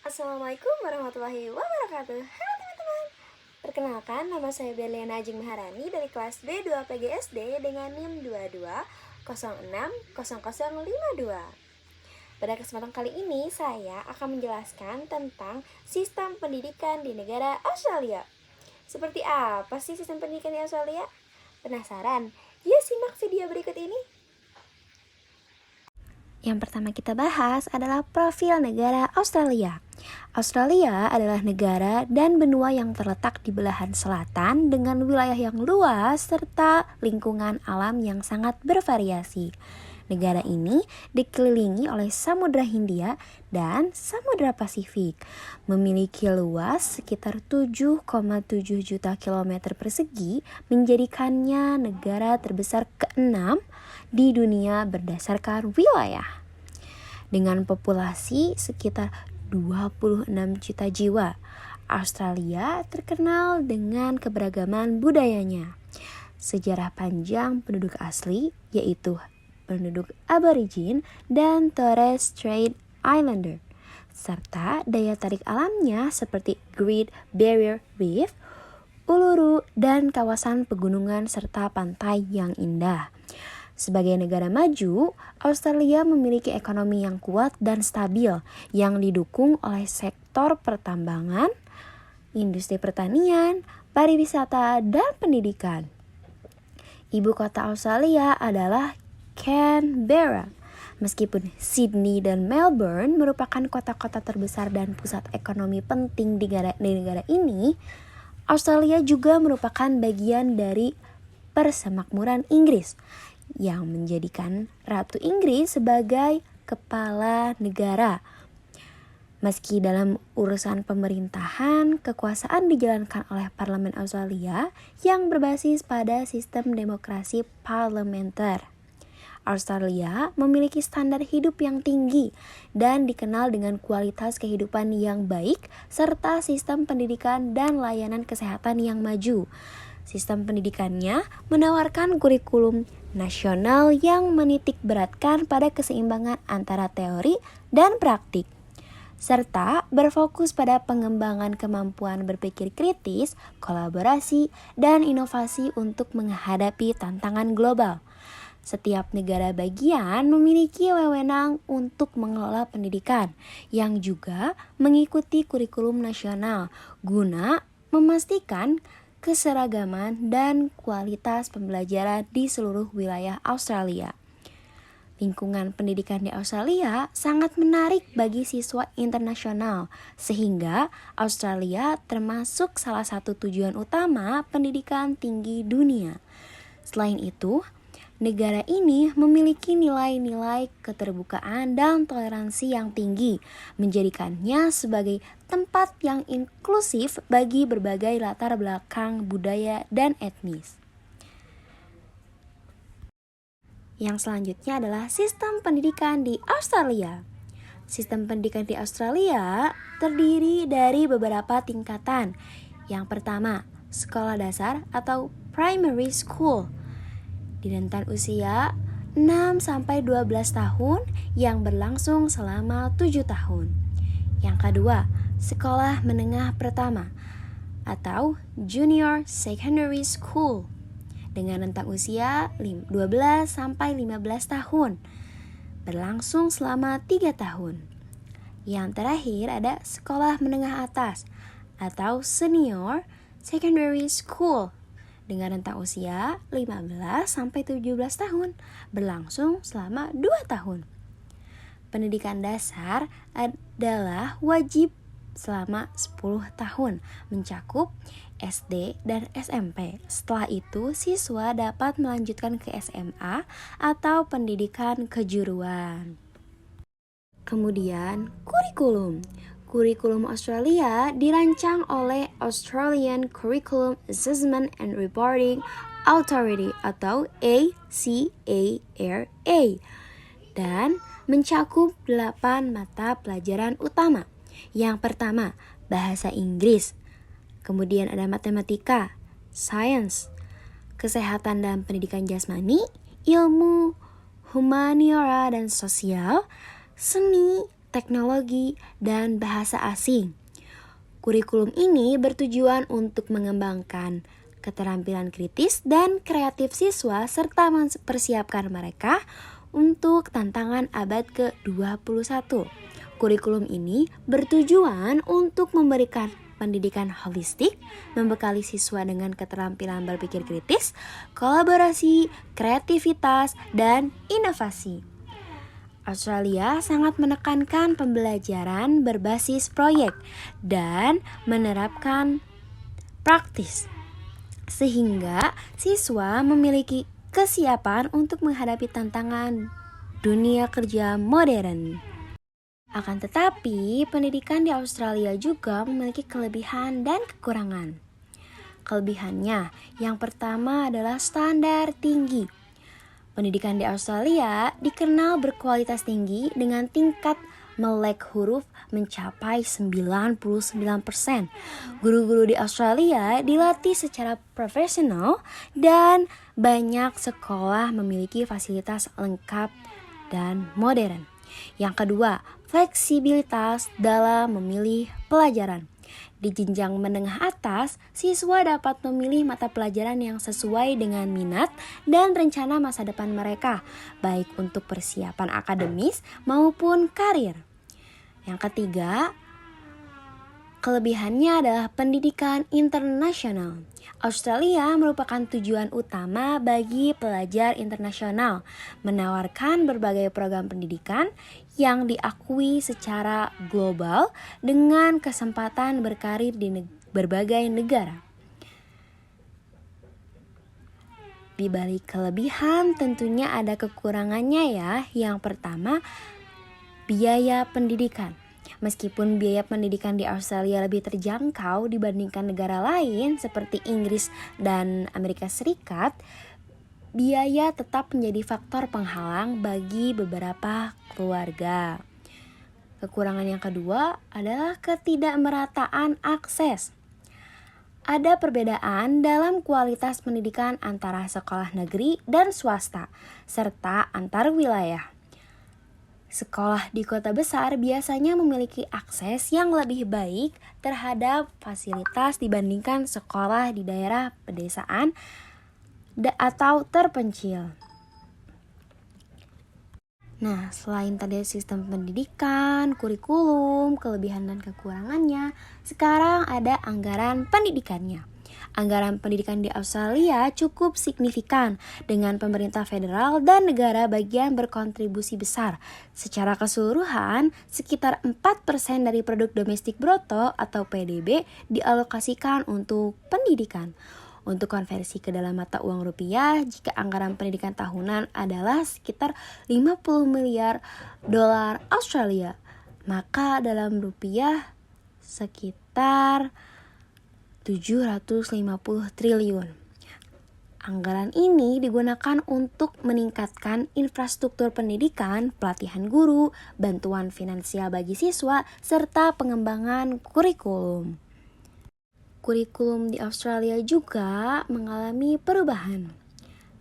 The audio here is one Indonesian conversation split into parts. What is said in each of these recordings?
Assalamualaikum warahmatullahi wabarakatuh. Halo teman-teman. Perkenalkan, nama saya Berliana Ajeng Maharani dari kelas B2 PGSD dengan NIM 22060052. Pada kesempatan kali ini, saya akan menjelaskan tentang sistem pendidikan di negara Australia. Seperti apa sih sistem pendidikan di Australia? Penasaran? Yuk simak video berikut ini. Yang pertama kita bahas adalah profil negara Australia. Australia adalah negara dan benua yang terletak di belahan selatan dengan wilayah yang luas serta lingkungan alam yang sangat bervariasi. Negara ini dikelilingi oleh Samudra Hindia dan Samudra Pasifik, memiliki luas sekitar 7,7 juta kilometer persegi, menjadikannya negara terbesar ke-6 di dunia berdasarkan wilayah. Dengan populasi sekitar 26 juta jiwa, Australia terkenal dengan keberagaman budayanya. Sejarah panjang penduduk asli yaitu penduduk Aborigin dan Torres Strait Islander, serta daya tarik alamnya seperti Great Barrier Reef, Uluru, dan kawasan pegunungan serta pantai yang indah. Sebagai negara maju, Australia memiliki ekonomi yang kuat dan stabil yang didukung oleh sektor pertambangan, industri pertanian, pariwisata, dan pendidikan. Ibu kota Australia adalah Canberra. Meskipun Sydney dan Melbourne merupakan kota-kota terbesar dan pusat ekonomi penting di negara ini, Australia juga merupakan bagian dari Persemakmuran Inggris yang menjadikan Ratu Inggris sebagai kepala negara. Meski dalam urusan pemerintahan, kekuasaan dijalankan oleh Parlemen Australia yang berbasis pada sistem demokrasi parlementer. Australia memiliki standar hidup yang tinggi dan dikenal dengan kualitas kehidupan yang baik serta sistem pendidikan dan layanan kesehatan yang maju. Sistem pendidikannya menawarkan kurikulum nasional yang menitik beratkan pada keseimbangan antara teori dan praktik, serta berfokus pada pengembangan kemampuan berpikir kritis, kolaborasi, dan inovasi untuk menghadapi tantangan global. Setiap negara bagian memiliki wewenang untuk mengelola pendidikan yang juga mengikuti kurikulum nasional guna memastikan keseragaman dan kualitas pembelajaran di seluruh wilayah Australia. Lingkungan pendidikan di Australia sangat menarik bagi siswa internasional, sehingga Australia termasuk salah satu tujuan utama pendidikan tinggi dunia. Selain itu, negara ini memiliki nilai-nilai keterbukaan dan toleransi yang tinggi, menjadikannya sebagai tempat yang inklusif bagi berbagai latar belakang budaya dan etnis. Yang selanjutnya adalah sistem pendidikan di Australia. Sistem pendidikan di Australia terdiri dari beberapa tingkatan. Yang pertama, sekolah dasar atau primary school di rentan usia 6-12 tahun yang berlangsung selama 7 tahun. Yang kedua, sekolah menengah pertama atau junior secondary school dengan rentang usia 12-15 tahun berlangsung selama 3 tahun. Yang terakhir ada sekolah menengah atas atau senior secondary school dengan rentang usia 15-17 tahun berlangsung selama 2 tahun. Pendidikan dasar adalah wajib selama 10 tahun, mencakup SD dan SMP. Setelah itu, siswa dapat melanjutkan ke SMA atau pendidikan kejuruan. Kemudian, kurikulum. Kurikulum Australia dirancang oleh Australian Curriculum Assessment and Reporting Authority atau ACARA dan mencakup 8 mata pelajaran utama. Yang pertama, bahasa Inggris. Kemudian ada matematika, sains, kesehatan dan pendidikan jasmani, ilmu, humaniora dan sosial, seni, teknologi, dan bahasa asing. Kurikulum ini bertujuan untuk mengembangkan keterampilan kritis dan kreatif siswa serta mempersiapkan mereka untuk tantangan abad ke-21. Kurikulum ini bertujuan untuk memberikan pendidikan holistik, membekali siswa dengan keterampilan berpikir kritis, kolaborasi, kreativitas, dan inovasi. Australia sangat menekankan pembelajaran berbasis proyek dan menerapkan praktis, sehingga siswa memiliki kesiapan untuk menghadapi tantangan dunia kerja modern. Akan tetapi, pendidikan di Australia juga memiliki kelebihan dan kekurangan. Kelebihannya, yang pertama adalah standar tinggi. Pendidikan di Australia dikenal berkualitas tinggi dengan tingkat melek huruf mencapai 99%. Guru-guru di Australia dilatih secara profesional dan banyak sekolah memiliki fasilitas lengkap dan modern. Yang kedua, fleksibilitas dalam memilih pelajaran. Di jenjang menengah atas, siswa dapat memilih mata pelajaran yang sesuai dengan minat dan rencana masa depan mereka, baik untuk persiapan akademis maupun karir. Yang ketiga, kelebihannya adalah pendidikan internasional. Australia merupakan tujuan utama bagi pelajar internasional, menawarkan berbagai program pendidikan yang diakui secara global dengan kesempatan berkarir di berbagai negara. Di balik kelebihan tentunya ada kekurangannya ya. Yang pertama, biaya pendidikan. Meskipun biaya pendidikan di Australia lebih terjangkau dibandingkan negara lain seperti Inggris dan Amerika Serikat, biaya tetap menjadi faktor penghalang bagi beberapa keluarga. Kekurangan yang kedua adalah ketidakmerataan akses. Ada perbedaan dalam kualitas pendidikan antara sekolah negeri dan swasta, serta antar wilayah. Sekolah di kota besar biasanya memiliki akses yang lebih baik terhadap fasilitas dibandingkan sekolah di daerah pedesaan atau terpencil. Nah, selain tadi sistem pendidikan, kurikulum, kelebihan dan kekurangannya, sekarang ada anggaran pendidikannya. Anggaran pendidikan di Australia cukup signifikan dengan pemerintah federal dan negara bagian berkontribusi besar. Secara keseluruhan, sekitar 4% dari produk domestik bruto atau PDB dialokasikan untuk pendidikan. Untuk konversi ke dalam mata uang rupiah, jika anggaran pendidikan tahunan adalah sekitar 50 miliar dolar Australia, maka dalam rupiah sekitar 750 triliun. Anggaran ini digunakan untuk meningkatkan infrastruktur pendidikan, pelatihan guru, bantuan finansial bagi siswa, serta pengembangan kurikulum. Kurikulum di Australia juga mengalami perubahan.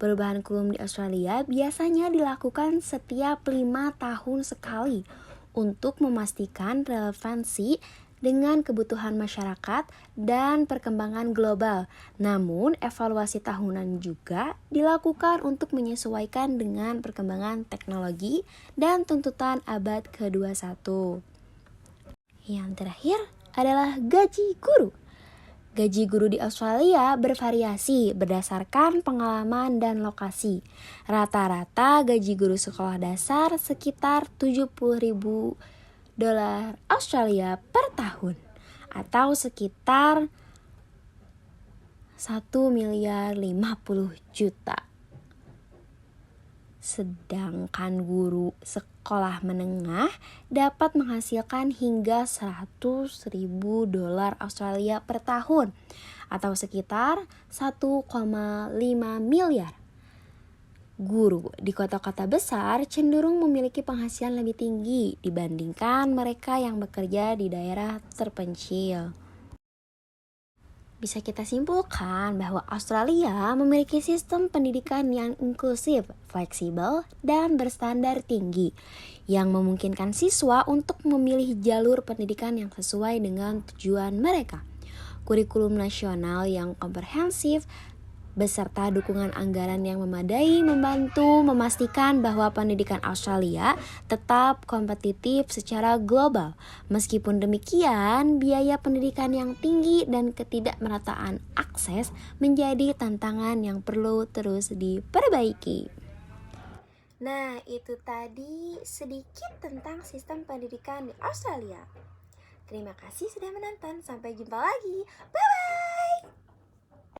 Perubahan kurikulum di Australia biasanya dilakukan setiap 5 tahun sekali untuk memastikan relevansi dengan kebutuhan masyarakat dan perkembangan global. Namun, evaluasi tahunan juga dilakukan untuk menyesuaikan dengan perkembangan teknologi dan tuntutan abad ke-21. Yang terakhir adalah gaji guru. Gaji guru di Australia bervariasi berdasarkan pengalaman dan lokasi. Rata-rata gaji guru sekolah dasar sekitar 70.000 dolar Australia per tahun atau sekitar 1 miliar 50 juta. Sedangkan guru sekolah menengah dapat menghasilkan hingga 100.000 dolar Australia per tahun atau sekitar 1,5 miliar. Guru di kota-kota besar cenderung memiliki penghasilan lebih tinggi dibandingkan mereka yang bekerja di daerah terpencil. Bisa kita simpulkan bahwa Australia memiliki sistem pendidikan yang inklusif, fleksibel, dan berstandar tinggi yang memungkinkan siswa untuk memilih jalur pendidikan yang sesuai dengan tujuan mereka. Kurikulum nasional yang komprehensif beserta dukungan anggaran yang memadai membantu memastikan bahwa pendidikan Australia tetap kompetitif secara global. Meskipun demikian, biaya pendidikan yang tinggi dan ketidakmerataan akses menjadi tantangan yang perlu terus diperbaiki. Nah, itu tadi sedikit tentang sistem pendidikan di Australia. Terima kasih sudah menonton, sampai jumpa lagi. Bye-bye!